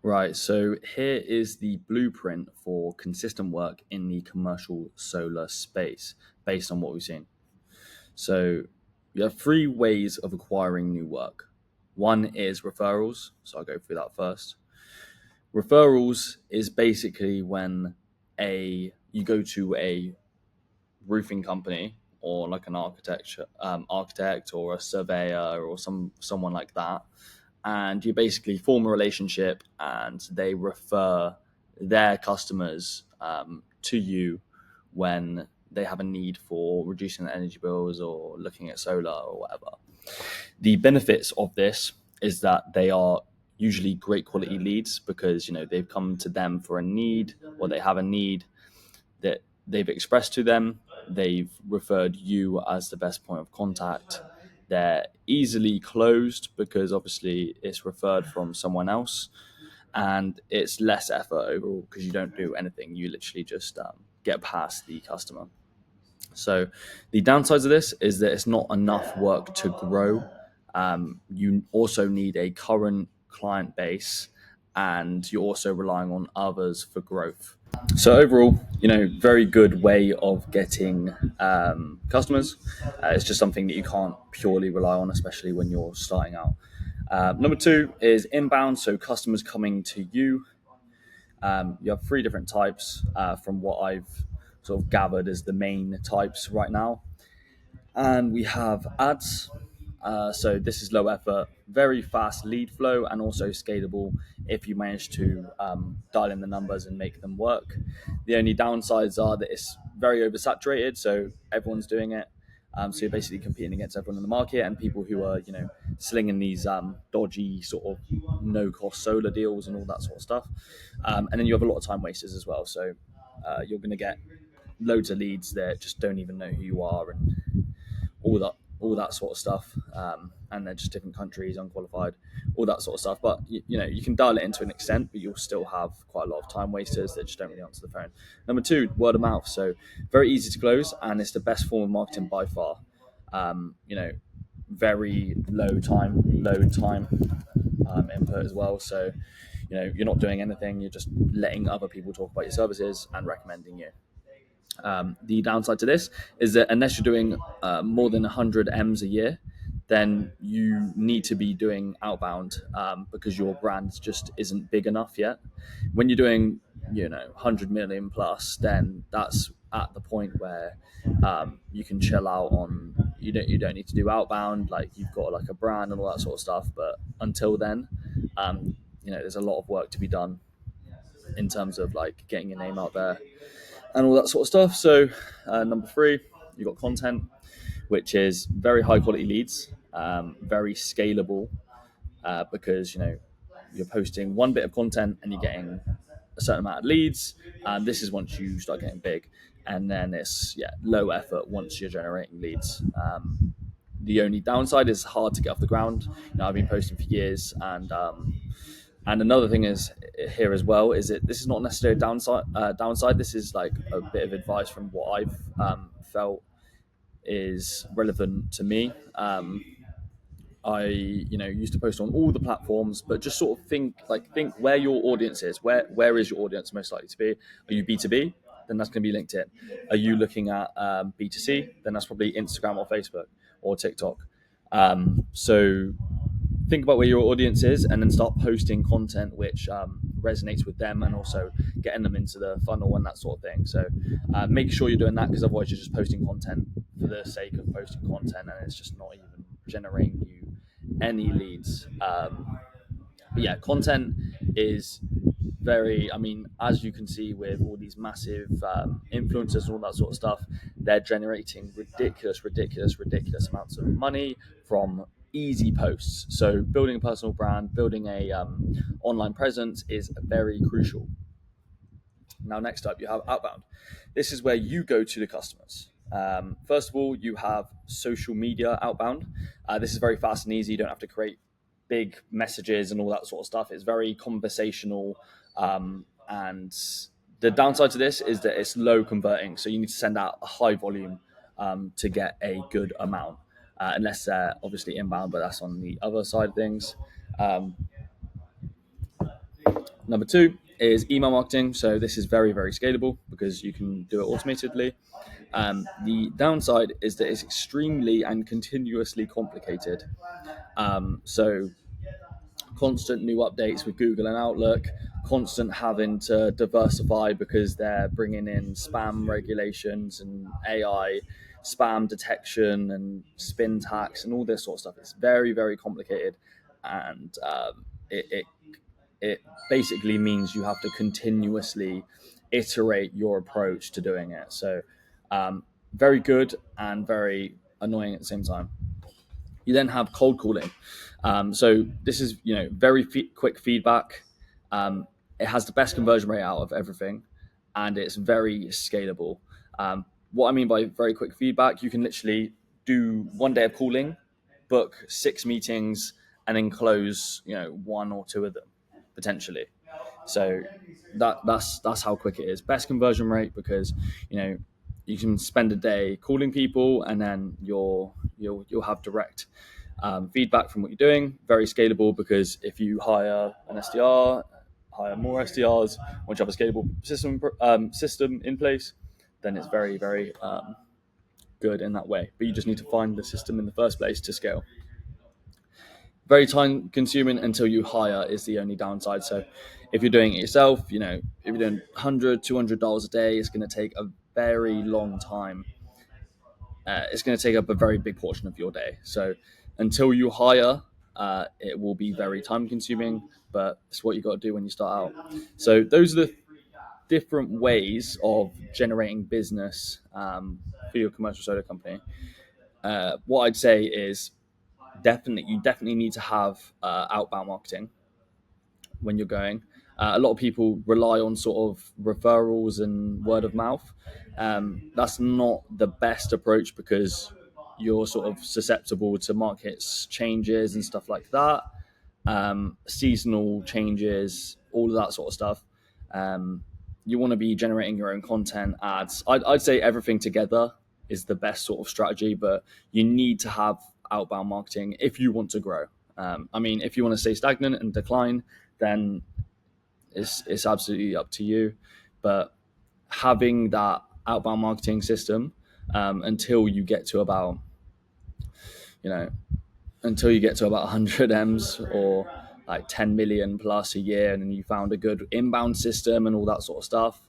Right, so here is the blueprint for consistent work in the commercial solar space based on what we've seen. So you have three ways of acquiring new work. One is referrals, so I'll go through that first. Referrals is basically when a you go to a roofing company or like an architect or a surveyor or someone like that, and you basically form a relationship and they refer their customers to you when they have a need for reducing their energy bills or looking at solar or whatever. The benefits of this is that they are usually great quality leads because they've come to them for a need or they have a need that they've expressed to them. They've referred you as the best point of contact. They're easily closed because obviously it's referred from someone else, and it's less effort overall because you don't do anything. You literally just get past the customer. So the downsides of this is that it's not enough work to grow. You also need a current client base, and you're also relying on others for growth. So overall, very good way of getting customers. It's just something that you can't purely rely on, especially when you're starting out. Number two is inbound, so customers coming to you. You have three different types from what I've sort of gathered as the main types right now. And we have ads. So this is low effort, very fast lead flow, and also scalable if you manage to dial in the numbers and make them work. The only downsides are that it's very oversaturated, so everyone's doing it. So you're basically competing against everyone in the market and people who are, slinging these dodgy sort of no-cost solar deals and all that sort of stuff. And then you have a lot of time wasters as well. So you're going to get loads of leads that just don't even know who you are and all that sort of stuff, and they're just different countries, unqualified, all that sort of stuff. But you can dial it in to an extent, but you'll still have quite a lot of time wasters that just don't really answer the phone. Number two, word of mouth. So very easy to close, and it's the best form of marketing by far. Very low time input as well. So you're not doing anything. You're just letting other people talk about your services and recommending you. The downside to this is that unless you're doing more than 100 M's a year, then you need to be doing outbound because your brand just isn't big enough yet. When you're doing 100 million plus, then that's at the point where you can chill out on you don't need to do outbound, like you've got like a brand and all that sort of stuff. But until then, there's a lot of work to be done in terms of like getting your name out there and all that sort of stuff. So number three, you've got content, which is very high quality leads, very scalable because you're posting one bit of content and you're getting a certain amount of leads. This is once you start getting big, and then it's low effort once you're generating leads. The only downside is hard to get off the ground. I've been posting for years, and another thing is here as well is that this is not necessarily a downside. This is like a bit of advice from what I've felt is relevant to me. I used to post on all the platforms, but just sort of think where your audience is. Where is your audience most likely to be? Are you B2B? Then that's going to be LinkedIn. Are you looking at B2C? Then that's probably Instagram or Facebook or TikTok. So think about where your audience is and then start posting content which resonates with them, and also getting them into the funnel and that sort of thing. So make sure you're doing that, because otherwise you're just posting content for the sake of posting content and it's just not even generating you any leads. But yeah, content is very, as you can see with all these massive influencers and all that sort of stuff, they're generating ridiculous amounts of money from easy posts. So building a personal brand, building a online presence is very crucial. Now, next up, you have outbound. This is where you go to the customers. First of all, you have social media outbound. This is very fast and easy. You don't have to create big messages and all that sort of stuff. It's very conversational. And the downside to this is that it's low converting. So you need to send out a high volume to get a good amount, unless they're obviously inbound, but that's on the other side of things. Number two is email marketing. So this is very, very scalable because you can do it automatically. The downside is that it's extremely and continuously complicated. So constant new updates with Google and Outlook, constant having to diversify because they're bringing in spam regulations and AI spam detection and spin tax and all this sort of stuff. It's very, very complicated, and it basically means you have to continuously iterate your approach to doing it. So, very good and very annoying at the same time. You then have cold calling. So this is very quick feedback. It has the best conversion rate out of everything, and it's very scalable. What I mean by very quick feedback, you can literally do 1 day of calling, book 6 meetings, and then close one or two of them potentially. So that's how quick it is. Best conversion rate because you can spend a day calling people, and then you'll have direct feedback from what you're doing. Very scalable because if you hire an SDR, hire more SDRs, once you have a scalable system in place, then it's very, very good in that way. But you just need to find the system in the first place to scale. Very time consuming until you hire is the only downside. So if you're doing it yourself, if you're doing $100, $200 a day, it's going to take a very long time. It's going to take up a very big portion of your day. So until you hire, it will be very time consuming, but it's what you got to do when you start out. So those are the different ways of generating business for your commercial soda company. What I'd say is you definitely need to have outbound marketing when you're going. A lot of people rely on sort of referrals and word of mouth. That's not the best approach because you're sort of susceptible to markets changes and stuff like that, seasonal changes, all of that sort of stuff. You want to be generating your own content, ads. I'd say everything together is the best sort of strategy, but you need to have outbound marketing if you want to grow. If you want to stay stagnant and decline, then it's absolutely up to you. But having that outbound marketing system until you get to about 100 M's or like 10 million plus a year, and then you found a good inbound system and all that sort of stuff,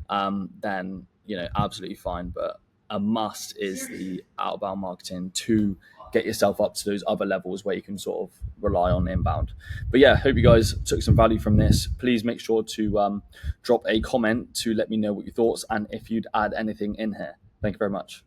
then absolutely fine. But a must is the outbound marketing to get yourself up to those other levels where you can sort of rely on inbound. But yeah, hope you guys took some value from this. Please make sure to drop a comment to let me know what your thoughts and if you'd add anything in here. Thank you very much.